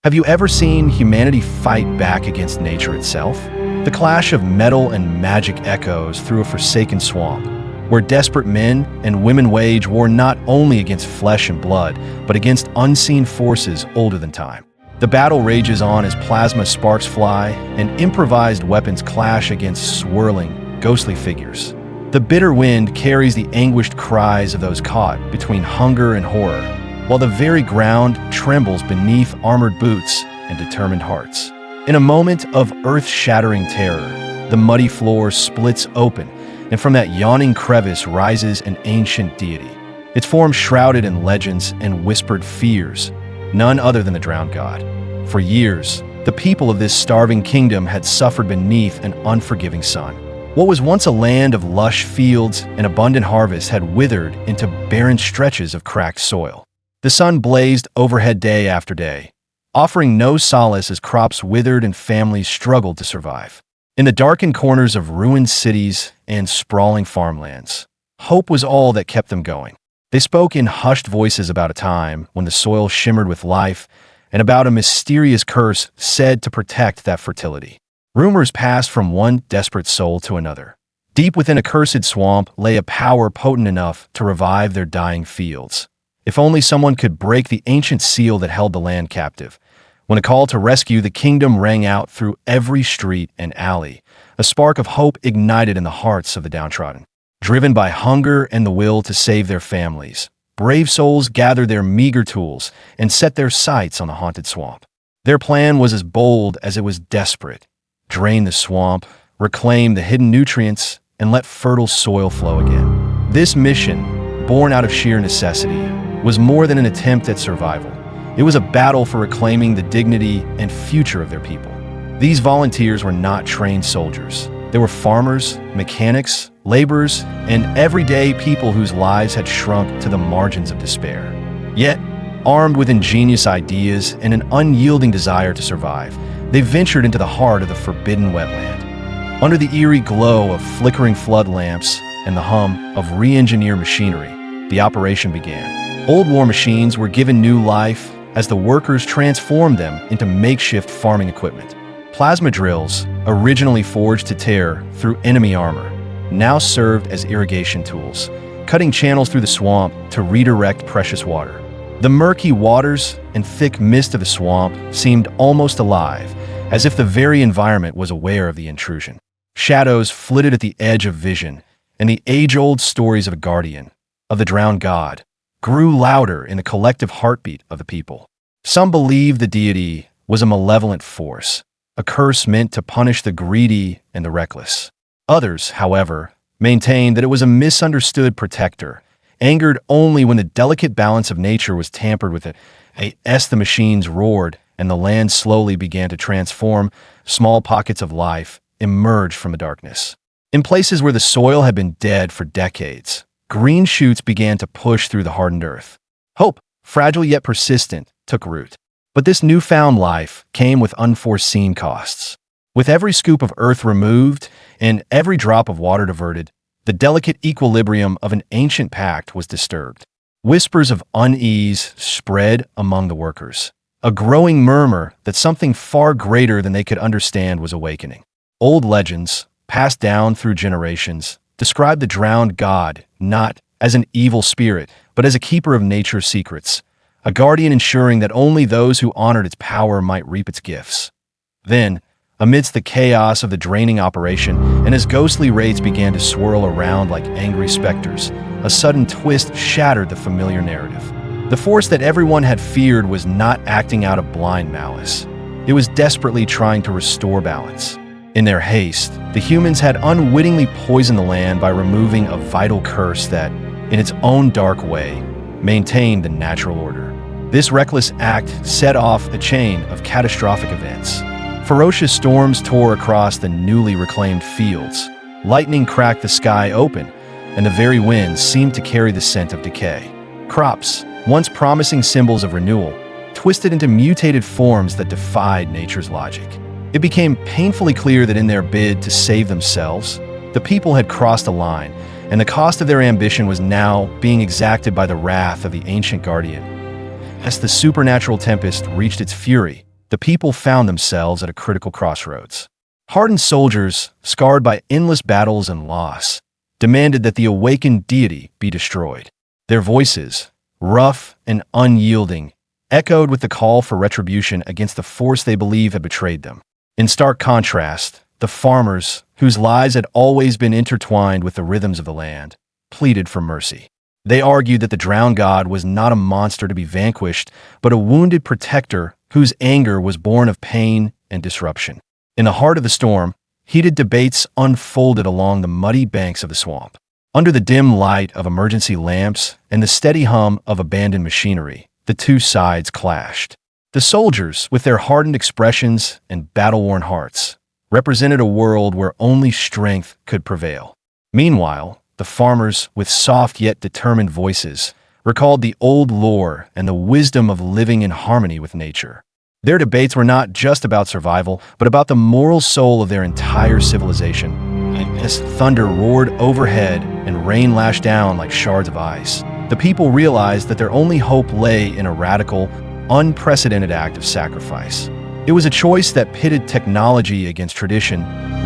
Have you ever seen humanity fight back against nature itself? The clash of metal and magic echoes through a forsaken swamp, where desperate men and women wage war not only against flesh and blood, but against unseen forces older than time. The battle rages on as plasma sparks fly and improvised weapons clash against swirling, ghostly figures. The bitter wind carries the anguished cries of those caught between hunger and horror, while the very ground trembles beneath armored boots and determined hearts. In a moment of earth-shattering terror, the muddy floor splits open, and from that yawning crevice rises an ancient deity. Its form shrouded in legends and whispered fears, none other than the drowned god. For years, the people of this starving kingdom had suffered beneath an unforgiving sun. What was once a land of lush fields and abundant harvest had withered into barren stretches of cracked soil. The sun blazed overhead day after day, offering no solace as crops withered and families struggled to survive. In the darkened corners of ruined cities and sprawling farmlands, hope was all that kept them going. They spoke in hushed voices about a time when the soil shimmered with life and about a mysterious curse said to protect that fertility. Rumors passed from one desperate soul to another. Deep within a cursed swamp lay a power potent enough to revive their dying fields. If only someone could break the ancient seal that held the land captive. When a call to rescue the kingdom rang out through every street and alley, a spark of hope ignited in the hearts of the downtrodden. Driven by hunger and the will to save their families, brave souls gathered their meager tools and set their sights on the haunted swamp. Their plan was as bold as it was desperate. Drain the swamp, reclaim the hidden nutrients, and let fertile soil flow again. This mission, born out of sheer necessity, was more than an attempt at survival. It was a battle for reclaiming the dignity and future of their people. These volunteers were not trained soldiers. They were farmers, mechanics, laborers, and everyday people whose lives had shrunk to the margins of despair. Yet, armed with ingenious ideas and an unyielding desire to survive, they ventured into the heart of the forbidden wetland. Under the eerie glow of flickering flood lamps and the hum of re-engineered machinery, the operation began. Old war machines were given new life as the workers transformed them into makeshift farming equipment. Plasma drills, originally forged to tear through enemy armor, now served as irrigation tools, cutting channels through the swamp to redirect precious water. The murky waters and thick mist of the swamp seemed almost alive, as if the very environment was aware of the intrusion. Shadows flitted at the edge of vision, and the age-old stories of a guardian, of the drowned god, grew louder in the collective heartbeat of the people. Some believed the deity was a malevolent force, a curse meant to punish the greedy and the reckless. Others, however, maintained that it was a misunderstood protector, angered only when the delicate balance of nature was tampered with it. As the machines roared and the land slowly began to transform, small pockets of life emerged from the darkness. In places where the soil had been dead for decades, green shoots began to push through the hardened earth. Hope, fragile yet persistent, took root. But this newfound life came with unforeseen costs. With every scoop of earth removed and every drop of water diverted, the delicate equilibrium of an ancient pact was disturbed. Whispers of unease spread among the workers, a growing murmur that something far greater than they could understand was awakening. Old legends, passed down through generations, described the drowned god not as an evil spirit, but as a keeper of nature's secrets, a guardian ensuring that only those who honored its power might reap its gifts. Then, amidst the chaos of the draining operation, and as ghostly wraiths began to swirl around like angry specters, a sudden twist shattered the familiar narrative. The force that everyone had feared was not acting out of blind malice. It was desperately trying to restore balance. In their haste, the humans had unwittingly poisoned the land by removing a vital curse that, in its own dark way, maintained the natural order. This reckless act set off a chain of catastrophic events. Ferocious storms tore across the newly reclaimed fields. Lightning cracked the sky open, and the very winds seemed to carry the scent of decay. Crops, once promising symbols of renewal, twisted into mutated forms that defied nature's logic. It became painfully clear that in their bid to save themselves, the people had crossed a line, and the cost of their ambition was now being exacted by the wrath of the ancient guardian. As the supernatural tempest reached its fury, the people found themselves at a critical crossroads. Hardened soldiers, scarred by endless battles and loss, demanded that the awakened deity be destroyed. Their voices, rough and unyielding, echoed with the call for retribution against the force they believed had betrayed them. In stark contrast, the farmers, whose lives had always been intertwined with the rhythms of the land, pleaded for mercy. They argued that the drowned god was not a monster to be vanquished, but a wounded protector whose anger was born of pain and disruption. In the heart of the storm, heated debates unfolded along the muddy banks of the swamp. Under the dim light of emergency lamps and the steady hum of abandoned machinery, the two sides clashed. The soldiers, with their hardened expressions and battle-worn hearts, represented a world where only strength could prevail. Meanwhile, the farmers, with soft yet determined voices, recalled the old lore and the wisdom of living in harmony with nature. Their debates were not just about survival, but about the moral soul of their entire civilization. As thunder roared overhead and rain lashed down like shards of ice, the people realized that their only hope lay in a radical, unprecedented act of sacrifice. It was a choice that pitted technology against tradition,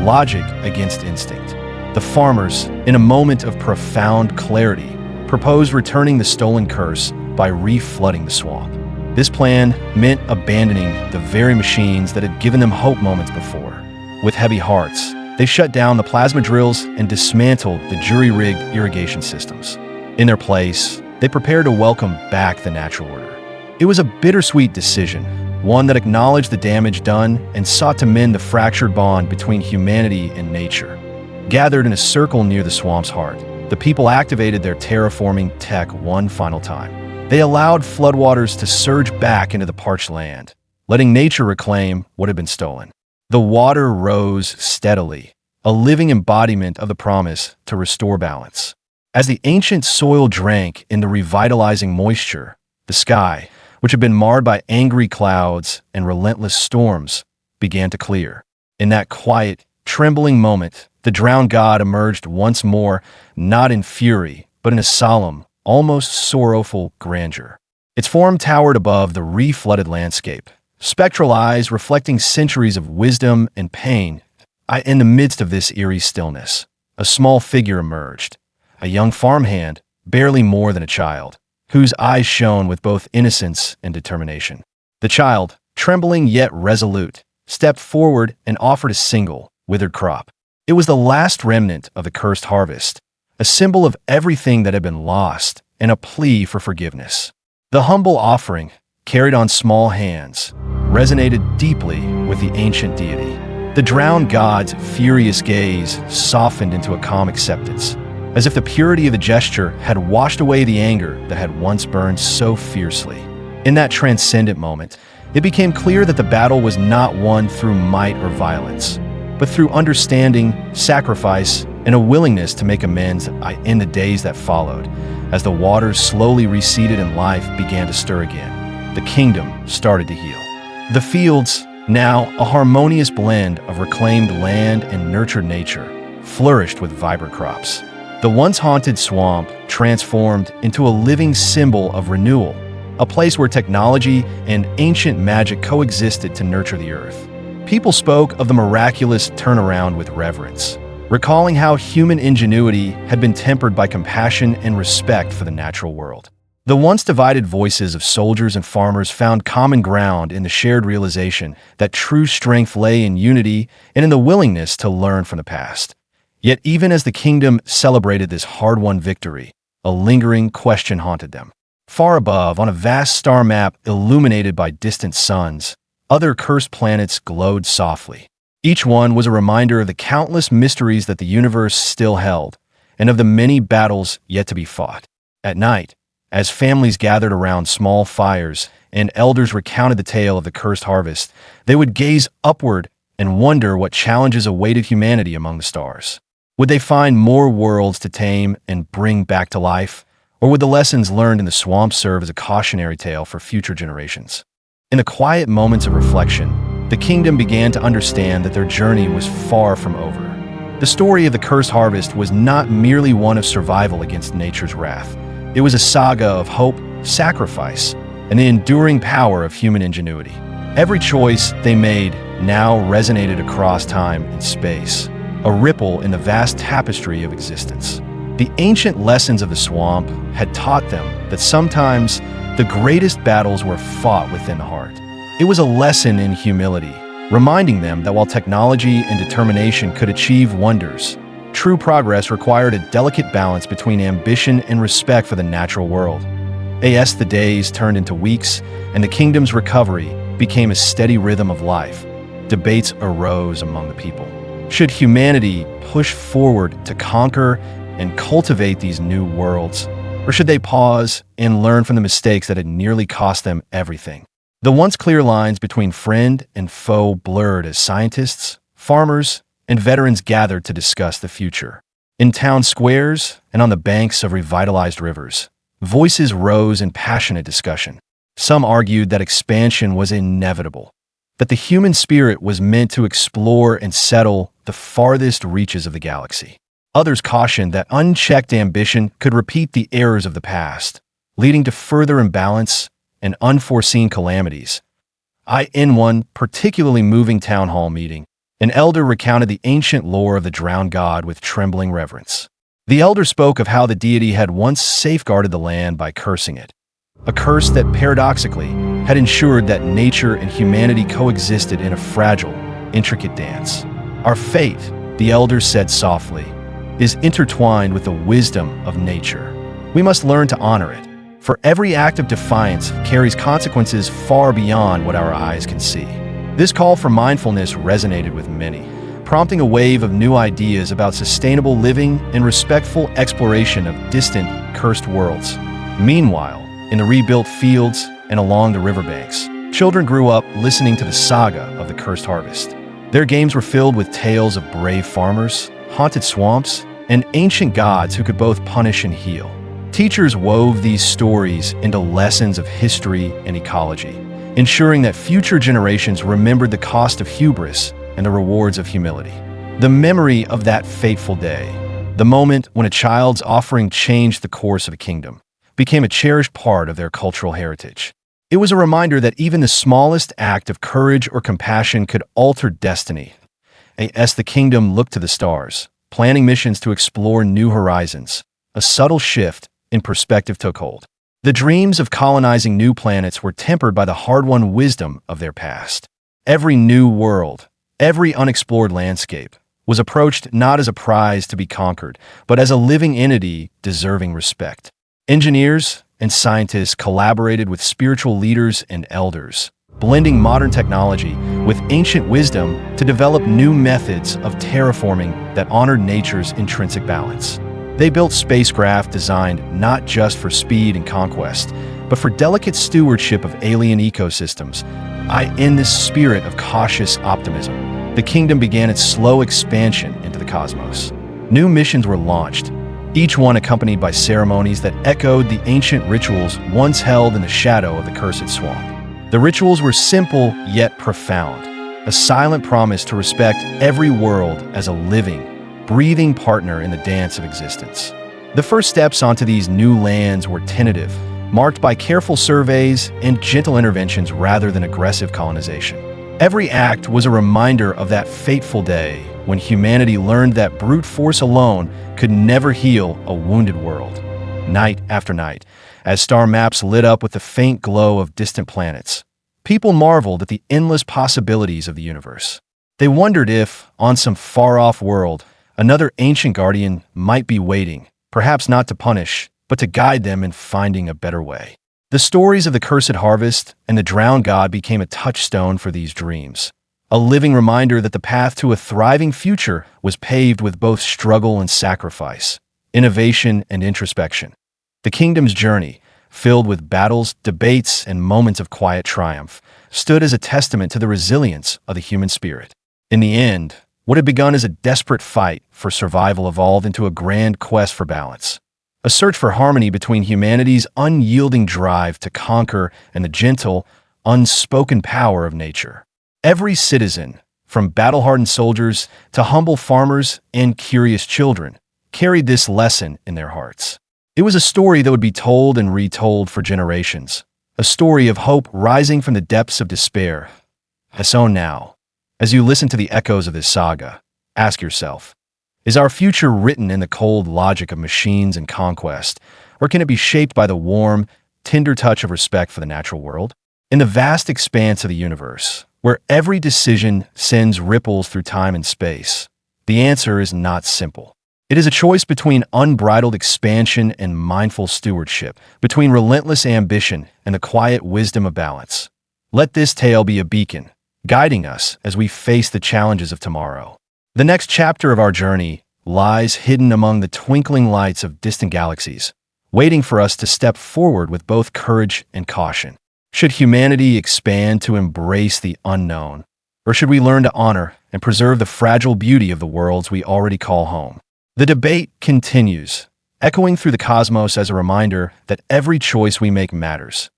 logic against instinct. The farmers, in a moment of profound clarity, proposed returning the stolen curse by re-flooding the swamp. This plan meant abandoning the very machines that had given them hope moments before. With heavy hearts, they shut down the plasma drills and dismantled the jury-rigged irrigation systems. In their place, they prepared to welcome back the natural order. It was a bittersweet decision, one that acknowledged the damage done and sought to mend the fractured bond between humanity and nature. Gathered in a circle near the swamp's heart, the people activated their terraforming tech one final time. They allowed floodwaters to surge back into the parched land, letting nature reclaim what had been stolen. The water rose steadily, a living embodiment of the promise to restore balance. As the ancient soil drank in the revitalizing moisture, the sky, which had been marred by angry clouds and relentless storms, began to clear. In that quiet, trembling moment, the drowned god emerged once more, not in fury, but in a solemn, almost sorrowful grandeur. Its form towered above the re-flooded landscape, spectral eyes reflecting centuries of wisdom and pain. In the midst of this eerie stillness, a small figure emerged, a young farmhand, barely more than a child, whose eyes shone with both innocence and determination. The child, trembling yet resolute, stepped forward and offered a single, withered crop. It was the last remnant of the cursed harvest, a symbol of everything that had been lost and a plea for forgiveness. The humble offering, carried on small hands, resonated deeply with the ancient deity. The drowned god's furious gaze softened into a calm acceptance, as if the purity of the gesture had washed away the anger that had once burned so fiercely. In that transcendent moment, it became clear that the battle was not won through might or violence, but through understanding, sacrifice, and a willingness to make amends in the days that followed. As the waters slowly receded and life began to stir again, the kingdom started to heal. The fields, now a harmonious blend of reclaimed land and nurtured nature, flourished with vibrant crops. The once haunted swamp transformed into a living symbol of renewal, a place where technology and ancient magic coexisted to nurture the earth. People spoke of the miraculous turnaround with reverence, recalling how human ingenuity had been tempered by compassion and respect for the natural world. The once divided voices of soldiers and farmers found common ground in the shared realization that true strength lay in unity and in the willingness to learn from the past. Yet even as the kingdom celebrated this hard-won victory, a lingering question haunted them. Far above, on a vast star map illuminated by distant suns, other cursed planets glowed softly. Each one was a reminder of the countless mysteries that the universe still held, and of the many battles yet to be fought. At night, as families gathered around small fires and elders recounted the tale of the cursed harvest, they would gaze upward and wonder what challenges awaited humanity among the stars. Would they find more worlds to tame and bring back to life? Or would the lessons learned in the swamp serve as a cautionary tale for future generations? In the quiet moments of reflection, the kingdom began to understand that their journey was far from over. The story of the cursed harvest was not merely one of survival against nature's wrath. It was a saga of hope, sacrifice, and the enduring power of human ingenuity. Every choice they made now resonated across time and space, a ripple in the vast tapestry of existence. The ancient lessons of the swamp had taught them that sometimes the greatest battles were fought within the heart. It was a lesson in humility, reminding them that while technology and determination could achieve wonders, true progress required a delicate balance between ambition and respect for the natural world. As the days turned into weeks and the kingdom's recovery became a steady rhythm of life, debates arose among the people. Should humanity push forward to conquer and cultivate these new worlds, or should they pause and learn from the mistakes that had nearly cost them everything? The once clear lines between friend and foe blurred as scientists, farmers, and veterans gathered to discuss the future. In town squares and on the banks of revitalized rivers, voices rose in passionate discussion. Some argued that expansion was inevitable, that the human spirit was meant to explore and settle the farthest reaches of the galaxy. Others cautioned that unchecked ambition could repeat the errors of the past, leading to further imbalance and unforeseen calamities. In one particularly moving town hall meeting, an elder recounted the ancient lore of the drowned god with trembling reverence. The elder spoke of how the deity had once safeguarded the land by cursing it, a curse that paradoxically had ensured that nature and humanity coexisted in a fragile, intricate dance. Our fate, the elder said softly, is intertwined with the wisdom of nature. We must learn to honor it, for every act of defiance carries consequences far beyond what our eyes can see. This call for mindfulness resonated with many, prompting a wave of new ideas about sustainable living and respectful exploration of distant, cursed worlds. Meanwhile, in the rebuilt fields and along the riverbanks, children grew up listening to the saga of the cursed harvest. Their games were filled with tales of brave farmers, haunted swamps, and ancient gods who could both punish and heal. Teachers wove these stories into lessons of history and ecology, ensuring that future generations remembered the cost of hubris and the rewards of humility. The memory of that fateful day, the moment when a child's offering changed the course of a kingdom, became a cherished part of their cultural heritage. It was a reminder that even the smallest act of courage or compassion could alter destiny. As the kingdom looked to the stars, planning missions to explore new horizons, a subtle shift in perspective took hold. The dreams of colonizing new planets were tempered by the hard-won wisdom of their past. Every new world, every unexplored landscape, was approached not as a prize to be conquered, but as a living entity deserving respect. Engineers and scientists collaborated with spiritual leaders and elders, blending modern technology with ancient wisdom to develop new methods of terraforming that honored nature's intrinsic balance. They built spacecraft designed not just for speed and conquest, but for delicate stewardship of alien ecosystems. In this spirit of cautious optimism, the kingdom began its slow expansion into the cosmos. New missions were launched, each one accompanied by ceremonies that echoed the ancient rituals once held in the shadow of the cursed swamp. The rituals were simple yet profound, a silent promise to respect every world as a living, breathing partner in the dance of existence. The first steps onto these new lands were tentative, marked by careful surveys and gentle interventions rather than aggressive colonization. Every act was a reminder of that fateful day when humanity learned that brute force alone could never heal a wounded world. Night after night, as star maps lit up with the faint glow of distant planets, people marveled at the endless possibilities of the universe. They wondered if, on some far-off world, another ancient guardian might be waiting, perhaps not to punish, but to guide them in finding a better way. The stories of the cursed harvest and the drowned god became a touchstone for these dreams, a living reminder that the path to a thriving future was paved with both struggle and sacrifice, innovation and introspection. The kingdom's journey, filled with battles, debates, and moments of quiet triumph, stood as a testament to the resilience of the human spirit. In the end, what had begun as a desperate fight for survival evolved into a grand quest for balance, a search for harmony between humanity's unyielding drive to conquer and the gentle, unspoken power of nature. Every citizen, from battle-hardened soldiers to humble farmers and curious children, carried this lesson in their hearts. It was a story that would be told and retold for generations, a story of hope rising from the depths of despair, So now, as you listen to the echoes of this saga, ask yourself, is our future written in the cold logic of machines and conquest, or can it be shaped by the warm, tender touch of respect for the natural world? In the vast expanse of the universe, where every decision sends ripples through time and space, the answer is not simple. It is a choice between unbridled expansion and mindful stewardship, between relentless ambition and the quiet wisdom of balance. Let this tale be a beacon, guiding us as we face the challenges of tomorrow. The next chapter of our journey lies hidden among the twinkling lights of distant galaxies, waiting for us to step forward with both courage and caution. Should humanity expand to embrace the unknown, or should we learn to honor and preserve the fragile beauty of the worlds we already call home? The debate continues, echoing through the cosmos as a reminder that every choice we make matters.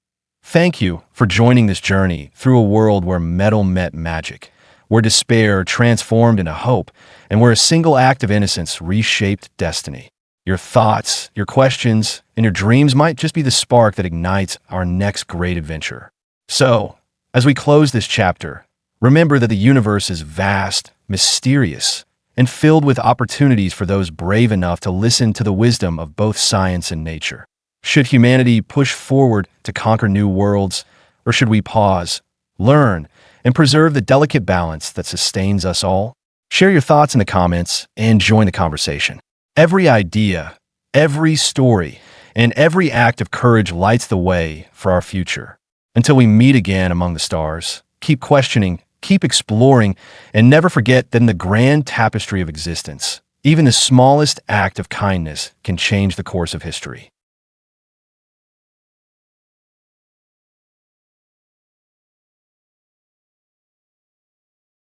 Thank you for joining this journey through a world where metal met magic, where despair transformed into hope, and where a single act of innocence reshaped destiny. Your thoughts, your questions, and your dreams might just be the spark that ignites our next great adventure. So, as we close this chapter, remember that the universe is vast, mysterious, and filled with opportunities for those brave enough to listen to the wisdom of both science and nature. Should humanity push forward to conquer new worlds, or should we pause, learn, and preserve the delicate balance that sustains us all? Share your thoughts in the comments and join the conversation. Every idea, every story, and every act of courage lights the way for our future. Until we meet again among the stars, keep questioning, keep exploring, and never forget that in the grand tapestry of existence, even the smallest act of kindness can change the course of history.